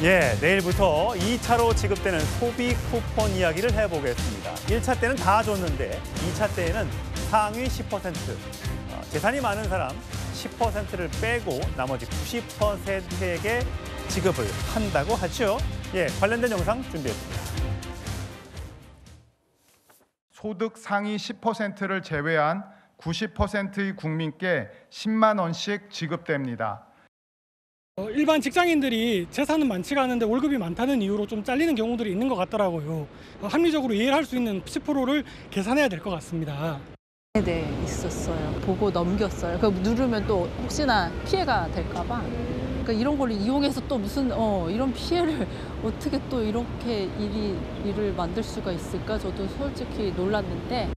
예, 내일부터 2차로 지급되는 소비 쿠폰 이야기를 해보겠습니다. 1차 때는 다 줬는데 2차 때에는 상위 10%, 재산이 많은 사람 10%를 빼고 나머지 90%에게 지급을 한다고 하죠. 예, 관련된 영상 준비했습니다. 소득 상위 10%를 제외한 90%의 국민께 10만 원씩 지급됩니다. 일반 직장인들이 재산은 많지가 않은데 월급이 많다는 이유로 좀 잘리는 경우들이 있는 것 같더라고요. 합리적으로 이해를 할 수 있는 10%를 계산해야 될 것 같습니다. 네, 있었어요. 보고 넘겼어요. 그거 누르면 또 혹시나 피해가 될까 봐. 그러니까 이런 걸 이용해서 또 무슨 이런 피해를 어떻게 또 이렇게 일을 만들 수가 있을까? 저도 솔직히 놀랐는데.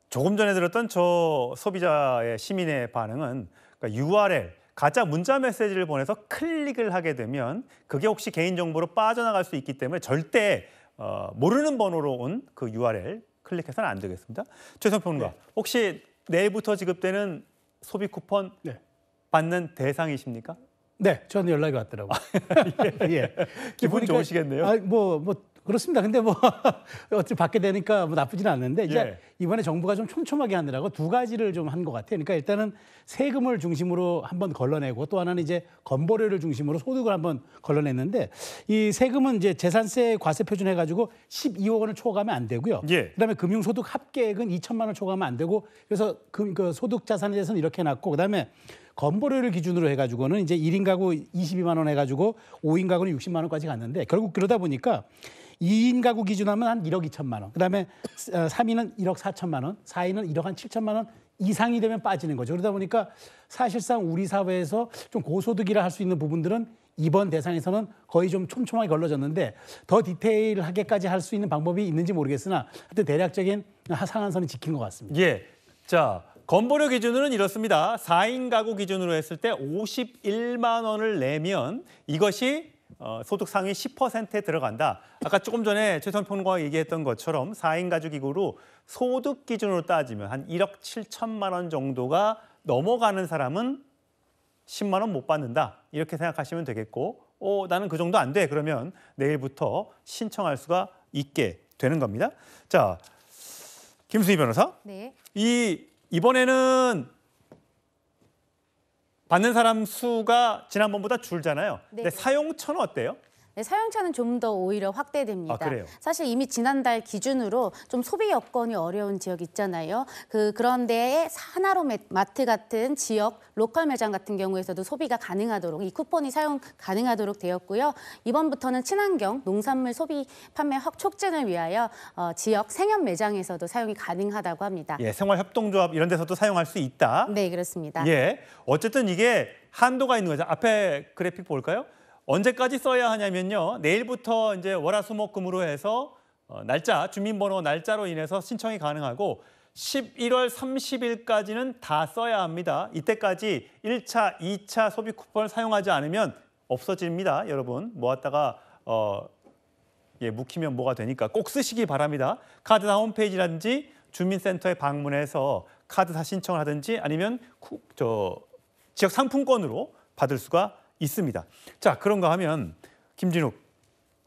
조금 전에 들었던 저 소비자의 시민의 반응은 그러니까 URL, 가짜 문자 메시지를 보내서 클릭을 하게 되면 그게 혹시 개인정보로 빠져나갈 수 있기 때문에 절대 모르는 번호로 온 그 URL 클릭해서는 안 되겠습니다. 최선 평론가, 네. 혹시 내일부터 지급되는 소비 쿠폰 네. 받는 대상이십니까? 네, 저는 연락이 왔더라고요. 예. 기분 좋으시겠네요. 그렇습니다. 근데 어차피 받게 되니까 나쁘지는 않는데 이제 예. 이번에 정부가 좀 촘촘하게 하느라고 두 가지를 좀 한 것 같아요. 그러니까 일단은 세금을 중심으로 한번 걸러내고 또 하나는 이제 건보료를 중심으로 소득을 한번 걸러냈는데 이 세금은 이제 재산세 과세 표준해가지고 12억 원을 초과하면 안 되고요. 예. 그다음에 금융소득 합계액은 2천만 원 초과하면 안 되고 그래서 그 소득 자산에 대해서는 이렇게 해놨고 그다음에 건보료를 기준으로 해가지고는 이제 1인 가구 22만 원 해가지고 5인 가구는 60만 원까지 갔는데 결국 그러다 보니까 2인 가구 기준하면 한 1억 2천만 원, 그다음에 3인은 1억 4천만 원, 4인은 1억 한 7천만 원 이상이 되면 빠지는 거죠. 그러다 보니까 사실상 우리 사회에서 좀 고소득이라 할 수 있는 부분들은 이번 대상에서는 거의 좀 촘촘하게 걸러졌는데 더 디테일하게까지 할 수 있는 방법이 있는지 모르겠으나 하여튼 대략적인 상한선은 지킨 것 같습니다. 예, 자 건보료 기준으로는 이렇습니다. 4인 가구 기준으로 했을 때 51만 원을 내면 이것이 소득 상위 10%에 들어간다. 아까 조금 전에 최선 평론가가 얘기했던 것처럼 4인 가족이고로 소득 기준으로 따지면 한 1억 7천만 원 정도가 넘어가는 사람은 10만 원 못 받는다. 이렇게 생각하시면 되겠고 나는 그 정도 안 돼. 그러면 내일부터 신청할 수가 있게 되는 겁니다. 자, 김수희 변호사. 네. 이번에는 받는 사람 수가 지난번보다 줄잖아요. 네. 근데 사용처는 어때요? 네, 사용처는 좀 더 오히려 확대됩니다. 아, 그래요? 사실 이미 지난달 기준으로 좀 소비 여건이 어려운 지역 있잖아요. 그런데 하나로 마트 같은 지역 로컬 매장 같은 경우에서도 소비가 가능하도록 이 쿠폰이 사용 가능하도록 되었고요. 이번부터는 친환경 농산물 소비 판매 확 촉진을 위하여 지역 생협 매장에서도 사용이 가능하다고 합니다. 예, 생활협동조합 이런 데서도 사용할 수 있다. 네, 그렇습니다. 예, 어쨌든 이게 한도가 있는 거죠. 앞에 그래픽 볼까요? 언제까지 써야 하냐면요. 내일부터 이제 월화수목금으로 해서 날짜, 주민번호 날짜로 인해서 신청이 가능하고 11월 30일까지는 다 써야 합니다. 이때까지 1차, 2차 소비 쿠폰을 사용하지 않으면 없어집니다. 여러분, 모았다가 묵히면 뭐가 되니까 꼭 쓰시기 바랍니다. 카드사 홈페이지라든지 주민센터에 방문해서 카드사 신청을 하든지 아니면 지역 상품권으로 받을 수가 있습니다. 자, 그런가 하면 김진욱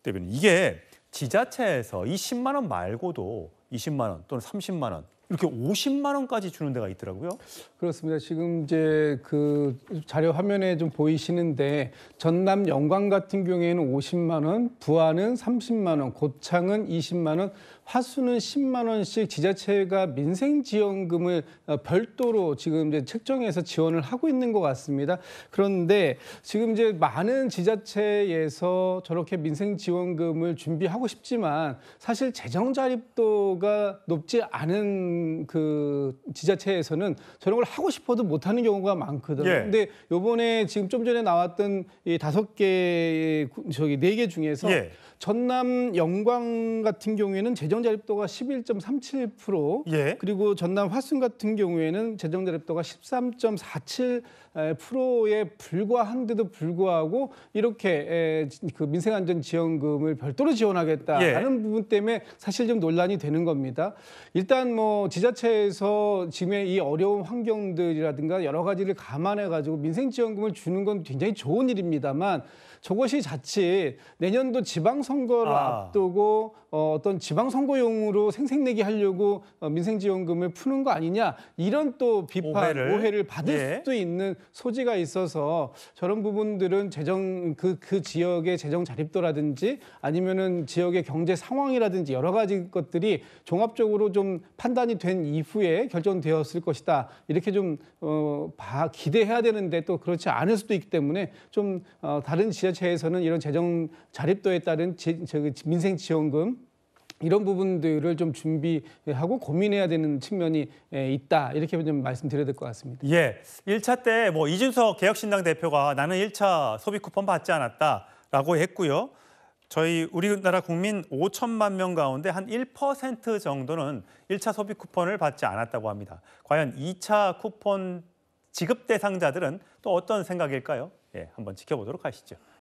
대변인, 이게 지자체에서 이 10만 원 말고도 20만 원 또는 30만 원 이렇게 50만 원까지 주는 데가 있더라고요. 그렇습니다. 지금 이제 그 자료 화면에 좀 보이시는데 전남 영광 같은 경우에는 50만 원, 부안은 30만 원, 고창은 20만 원, 화수는 10만 원씩 지자체가 민생지원금을 별도로 지금 이제 책정해서 지원을 하고 있는 것 같습니다. 그런데 지금 이제 많은 지자체에서 저렇게 민생지원금을 준비하고 싶지만 사실 재정 자립도가 높지 않은 그 지자체에서는 저런 걸 하고 싶어도 못하는 경우가 많거든요. 예. 근데 요번에 지금 좀 전에 나왔던 이 4개, 4개 중에서 예. 전남 영광 같은 경우에는 재정 자립도가 11.37%, 예. 그리고 전남 화순 같은 경우에는 재정 자립도가 13.47%에 불과한데도 불구하고 이렇게 그 민생안전지원금을 별도로 지원하겠다라는 부분 때문에 사실 좀 논란이 되는 겁니다. 일단 지자체에서 지금의 이 어려운 환경들이라든가 여러 가지를 감안해 가지고 민생지원금을 주는 건 굉장히 좋은 일입니다만 저것이 자칫 내년도 지방선거를 앞두고 어떤 지방선거용으로 생색내기 하려고 민생지원금을 푸는 거 아니냐 이런 또 비판, 오해를 받을 수도 있는 소지가 있어서 저런 부분들은 그 지역의 재정 자립도라든지 아니면은 지역의 경제 상황이라든지 여러 가지 것들이 종합적으로 좀 판단이 된 이후에 결정되었을 것이다 이렇게 좀 기대해야 되는데 또 그렇지 않을 수도 있기 때문에 좀 다른 지자체에서는 이런 재정 자립도에 따른 민생지원금 이런 부분들을 좀 준비하고 고민해야 되는 측면이 있다. 이렇게 좀 말씀드려야 될 것 같습니다. 예, 1차 때 뭐 이준석 개혁신당 대표가 나는 1차 소비 쿠폰 받지 않았다라고 했고요. 우리나라 국민 5천만 명 가운데 한 1% 정도는 1차 소비 쿠폰을 받지 않았다고 합니다. 과연 2차 쿠폰 지급 대상자들은 또 어떤 생각일까요? 예, 한번 지켜보도록 하시죠.